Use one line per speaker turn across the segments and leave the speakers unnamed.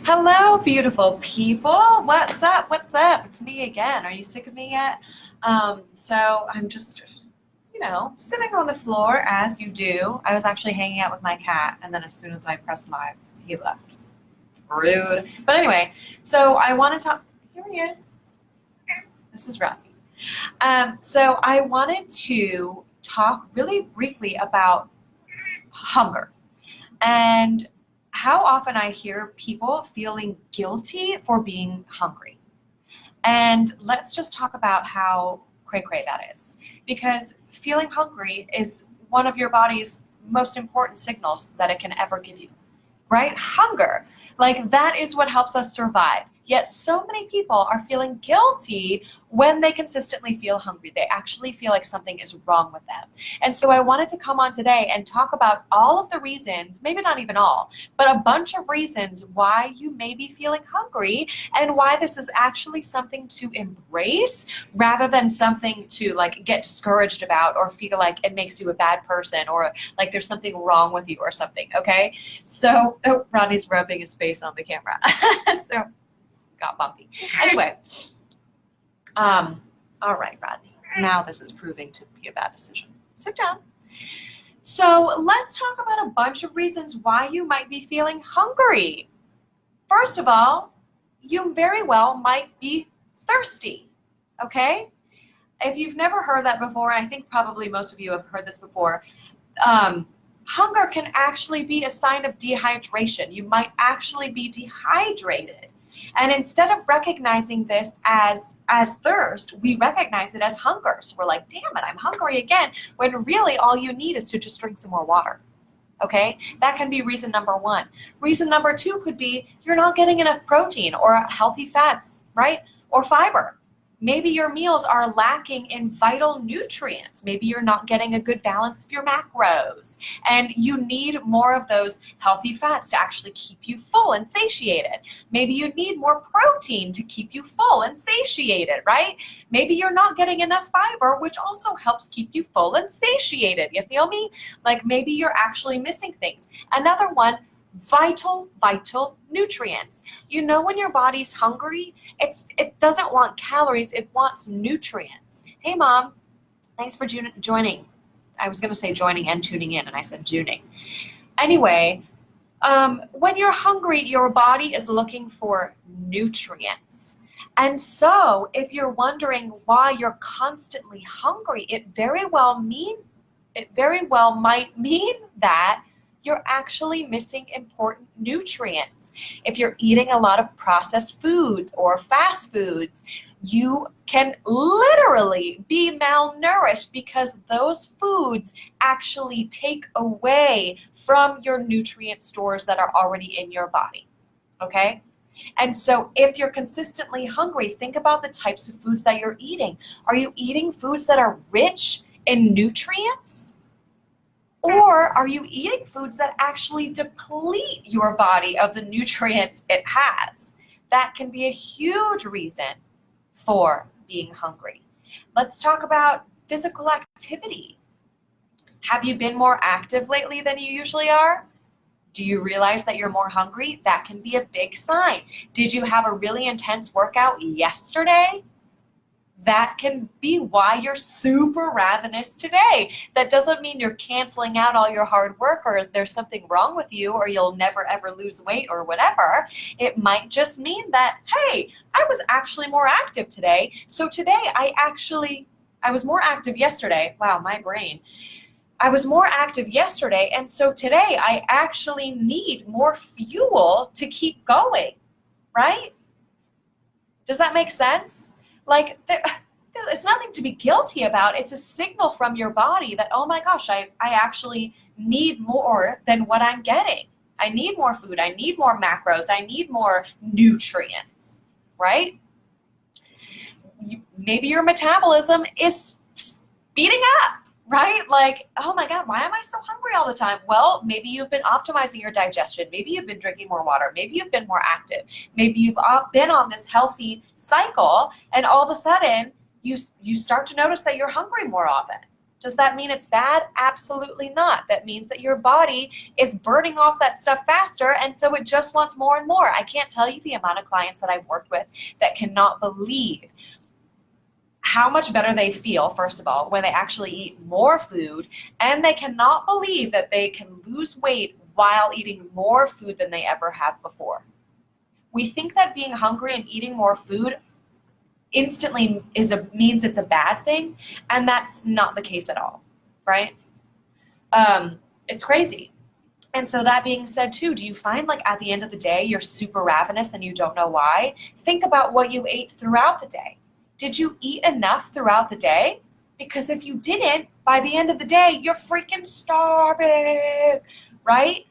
Hello, beautiful people. What's up? What's up? It's me again. Are you sick of me yet? So I'm just, sitting on the floor as you do. I was actually hanging out with my cat, and then as soon as I pressed live, he left. Rude. But anyway, so I want to talk. Here he is. This is Rocky. So I wanted to talk really briefly about hunger and how often I hear people feeling guilty for being hungry. And let's just talk about how cray-cray that is. Because feeling hungry is one of your body's most important signals that it can ever give you, right? Hunger, like that is what helps us survive. Yet so many people are feeling guilty when they consistently feel hungry. They actually feel like something is wrong with them. And so I wanted to come on today and talk about all of the reasons, maybe not even all, but a bunch of reasons why you may be feeling hungry and why this is actually something to embrace rather than something to like get discouraged about or feel like it makes you a bad person or like there's something wrong with you or something, okay? So, oh, Ronnie's rubbing his face on the camera. So got bumpy. Anyway, all right, Rodney. Now this is proving to be a bad decision. Sit down. So let's talk about a bunch of reasons why you might be feeling hungry. First of all, you very well might be thirsty, okay? If you've never heard that before, I think probably most of you have heard this before, hunger can actually be a sign of dehydration. You might actually be dehydrated. And instead of recognizing this as thirst, we recognize it as hunger. So we're like, damn it, I'm hungry again, when really all you need is to just drink some more water. Okay, that can be reason number one. Reason number two could be you're not getting enough protein or healthy fats, right? Or fiber. Maybe your meals are lacking in vital nutrients. Maybe you're not getting a good balance of your macros and you need more of those healthy fats to actually keep you full and satiated. Maybe you need more protein to keep you full and satiated, right? Maybe you're not getting enough fiber, which also helps keep you full and satiated. You feel me? Like maybe you're actually missing things. Another one, vital nutrients. You know when your body's hungry, it doesn't want calories, it wants nutrients. Hey mom, thanks for joining. I was gonna say joining and tuning in, and I said tuning. Anyway, when you're hungry, your body is looking for nutrients. And so if you're wondering why you're constantly hungry, it very well might mean that you're actually missing important nutrients. If you're eating a lot of processed foods or fast foods, you can literally be malnourished because those foods actually take away from your nutrient stores that are already in your body, okay? And so if you're consistently hungry, think about the types of foods that you're eating. Are you eating foods that are rich in nutrients? Or are you eating foods that actually deplete your body of the nutrients it has? That can be a huge reason for being hungry. Let's talk about physical activity. Have you been more active lately than you usually are? Do you realize that you're more hungry? That can be a big sign. Did you have a really intense workout yesterday? That can be why you're super ravenous today. That doesn't mean you're canceling out all your hard work or there's something wrong with you or you'll never ever lose weight or whatever. It might just mean that, hey, I was actually more active today. So today I was more active yesterday. Wow, my brain. I was more active yesterday, and so today I actually need more fuel to keep going, right? Does that make sense? Like, it's nothing to be guilty about. It's a signal from your body that, oh my gosh, I actually need more than what I'm getting. I need more food. I need more macros. I need more nutrients, right? Maybe your metabolism is speeding up, right? Like, oh my God, why am I so hungry all the time? Well, maybe you've been optimizing your digestion. Maybe you've been drinking more water. Maybe you've been more active. Maybe you've been on this healthy cycle, and all of a sudden you start to notice that you're hungry more often. Does that mean it's bad? Absolutely not. That means that your body is burning off that stuff faster, and so it just wants more and more. I can't tell you the amount of clients that I've worked with that cannot believe how much better they feel, first of all, when they actually eat more food, and they cannot believe that they can lose weight while eating more food than they ever have before. We think that being hungry and eating more food instantly means it's a bad thing, and that's not the case at all, right? It's crazy. And so that being said too, do you find like at the end of the day you're super ravenous and you don't know why? Think about what you ate throughout the day. Did you eat enough throughout the day? Because if you didn't, by the end of the day, you're freaking starving, right?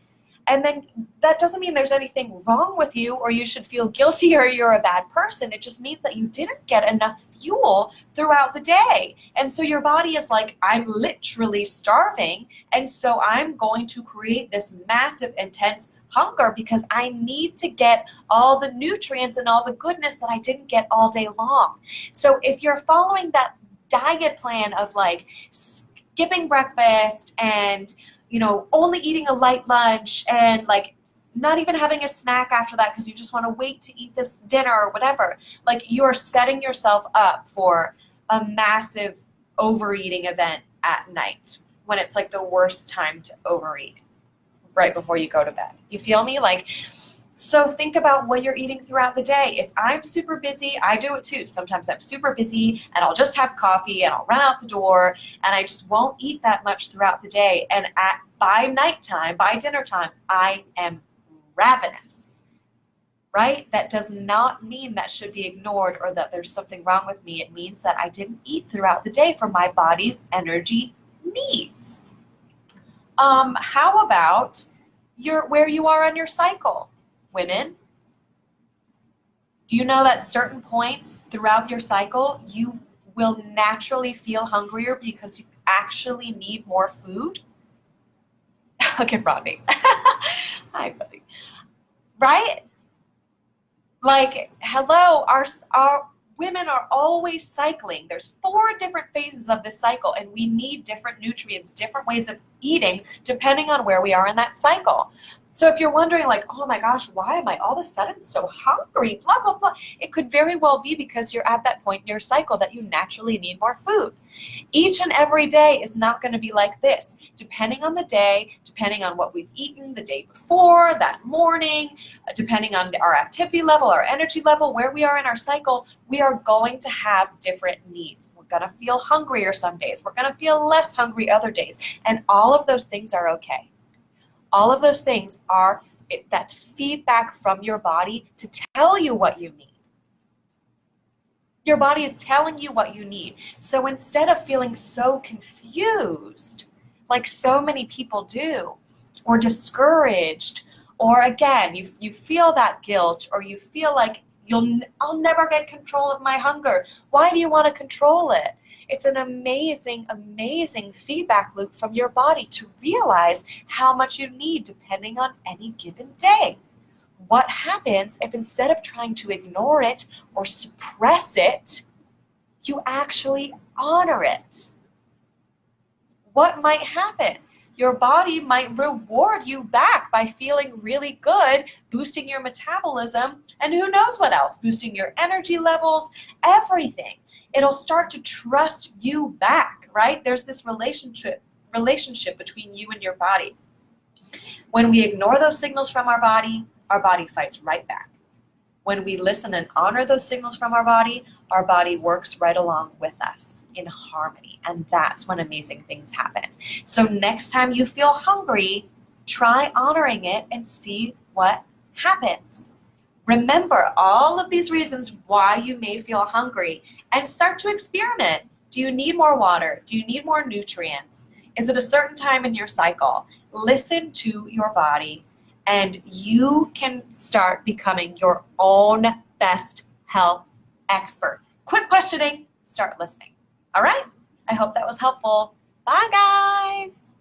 And then that doesn't mean there's anything wrong with you or you should feel guilty or you're a bad person. It just means that you didn't get enough fuel throughout the day. And so your body is like, I'm literally starving. And so I'm going to create this massive, intense hunger because I need to get all the nutrients and all the goodness that I didn't get all day long. So if you're following that diet plan of like skipping breakfast and only eating a light lunch and like not even having a snack after that because you just want to wait to eat this dinner or whatever, like you're setting yourself up for a massive overeating event at night when it's like the worst time to overeat, right before you go to bed. You feel me? Like, so think about what you're eating throughout the day. If I'm super busy, I do it too. Sometimes I'm super busy and I'll just have coffee and I'll run out the door and I just won't eat that much throughout the day. And by nighttime, by dinner time, I am ravenous, right? That does not mean that should be ignored or that there's something wrong with me. It means that I didn't eat throughout the day for my body's energy needs. How about where you are on your cycle? Women, do you know that certain points throughout your cycle, you will naturally feel hungrier because you actually need more food? Look at Rodney. Hi, buddy. Right? Like, hello, our women are always cycling. There's 4 different phases of this cycle, and we need different nutrients, different ways of eating, depending on where we are in that cycle. So if you're wondering like, oh my gosh, why am I all of a sudden so hungry, blah, blah, blah, it could very well be because you're at that point in your cycle that you naturally need more food. Each and every day is not going to be like this. Depending on the day, depending on what we've eaten the day before, that morning, depending on our activity level, our energy level, where we are in our cycle, we are going to have different needs. We're going to feel hungrier some days. We're going to feel less hungry other days. And all of those things are okay. All of those things that's feedback from your body to tell you what you need. Your body is telling you what you need. So instead of feeling so confused, like so many people do, or discouraged, or again, you feel that guilt, or you feel like I'll never get control of my hunger. Why do you want to control it? It's an amazing, amazing feedback loop from your body to realize how much you need depending on any given day. What happens if instead of trying to ignore it or suppress it, you actually honor it? What might happen? Your body might reward you back by feeling really good, boosting your metabolism, and who knows what else, boosting your energy levels, everything. It'll start to trust you back, right? There's this relationship between you and your body. When we ignore those signals from our body fights right back. When we listen and honor those signals from our body works right along with us in harmony. And that's when amazing things happen. So next time you feel hungry, try honoring it and see what happens. Remember all of these reasons why you may feel hungry and start to experiment. Do you need more water? Do you need more nutrients? Is it a certain time in your cycle? Listen to your body and you can start becoming your own best health expert. Quit questioning, start listening. All right? I hope that was helpful. Bye, guys.